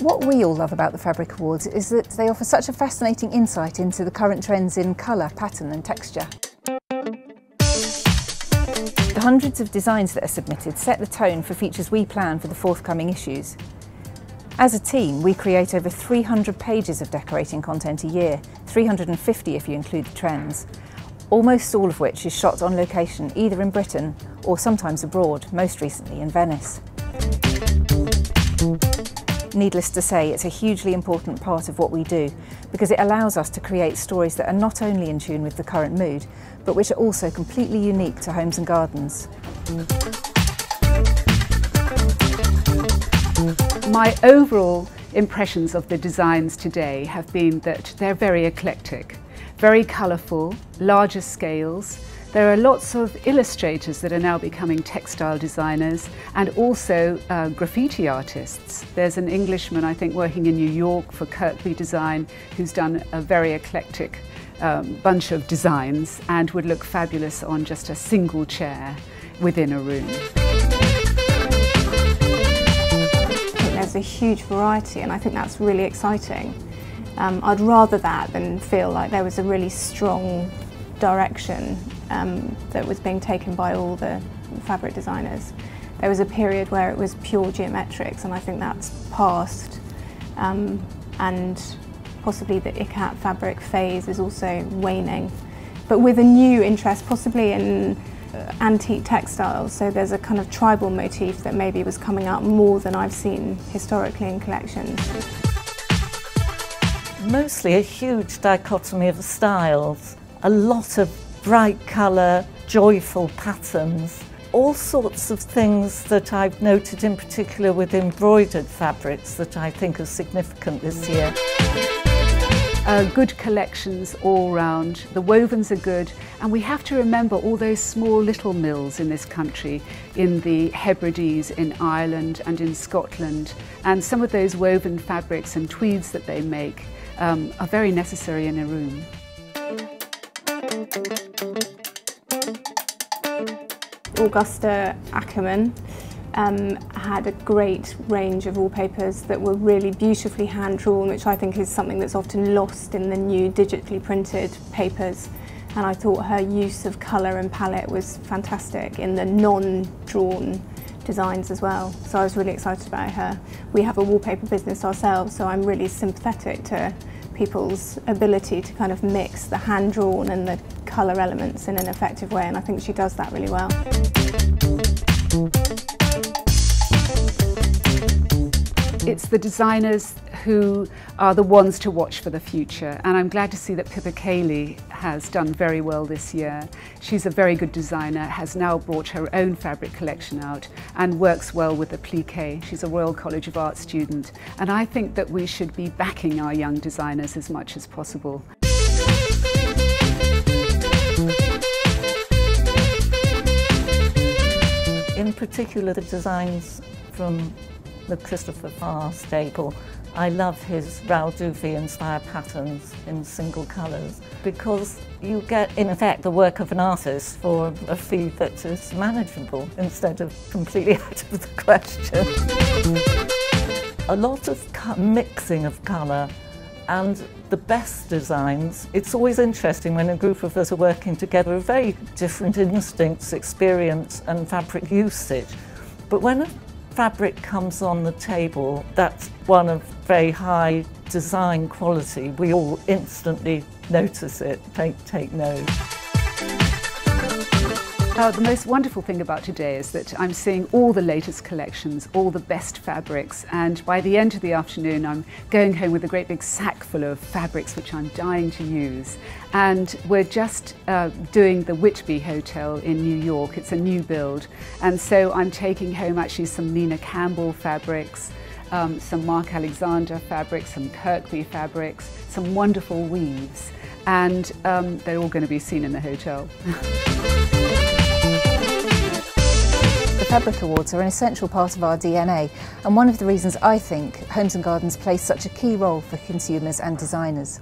What we all love about the Fabric Awards is that they offer such a fascinating insight into the current trends in colour, pattern and texture. The hundreds of designs that are submitted set the tone for features we plan for the forthcoming issues. As a team, we create over 300 pages of decorating content a year, 350 if you include the trends, almost all of which is shot on location either in Britain or sometimes abroad, most recently in Venice. Needless to say, it's a hugely important part of what we do because it allows us to create stories that are not only in tune with the current mood, but which are also completely unique to homes and gardens. My overall impressions of the designs today have been that they're very eclectic, very colourful, larger scales. There are lots of illustrators that are now becoming textile designers and also graffiti artists. There's an Englishman, I think, working in New York for Kirkby Design who's done a very eclectic bunch of designs and would look fabulous on just a single chair within a room. There's a huge variety and I think that's really exciting. I'd rather that than feel like there was a really strong direction that was being taken by all the fabric designers. There was a period where it was pure geometrics and I think that's past, and possibly the ikat fabric phase is also waning, but with a new interest possibly in antique textiles, so there's a kind of tribal motif that maybe was coming up more than I've seen historically in collections. Mostly a huge dichotomy of styles, a lot of bright colour, joyful patterns, all sorts of things that I've noted in particular with embroidered fabrics that I think are significant this year. Good collections all round, the wovens are good, and we have to remember all those small little mills in this country, in the Hebrides, in Ireland and in Scotland, and some of those woven fabrics and tweeds that they make are very necessary in a room. Augusta Ackerman had a great range of wallpapers that were really beautifully hand-drawn, which I think is something that's often lost in the new digitally printed papers. And I thought her use of colour and palette was fantastic in the non-drawn designs as well. So I was really excited about her. We have a wallpaper business ourselves, so I'm really sympathetic to people's ability to kind of mix the hand-drawn and the colour elements in an effective way, and I think she does that really well. It's the designers who are the ones to watch for the future, and I'm glad to see that Pippa Cayley has done very well this year. She's a very good designer, has now brought her own fabric collection out and works well with the pliqué. She's a Royal College of Art student, and I think that we should be backing our young designers as much as possible. In particular, the designs from the Christopher Farr stable. I love his Rauduvi inspired patterns in single colours because you get, in effect, the work of an artist for a fee that is manageable instead of completely out of the question. A lot of mixing of colour and the best designs. It's always interesting when a group of us are working together with very different instincts, experience and fabric usage. But when a fabric comes on the table that's one of very high design quality, we all instantly notice it, take note. The most wonderful thing about today is that I'm seeing all the latest collections, all the best fabrics, and by the end of the afternoon I'm going home with a great big sack full of fabrics which I'm dying to use. And we're just doing the Whitby Hotel in New York. It's a new build, and so I'm taking home actually some Nina Campbell fabrics, some Mark Alexander fabrics, some Kirkby fabrics, some wonderful weaves, and they're all going to be seen in the hotel. The Fabric Awards are an essential part of our DNA, and one of the reasons I think Homes and Gardens plays such a key role for consumers and designers.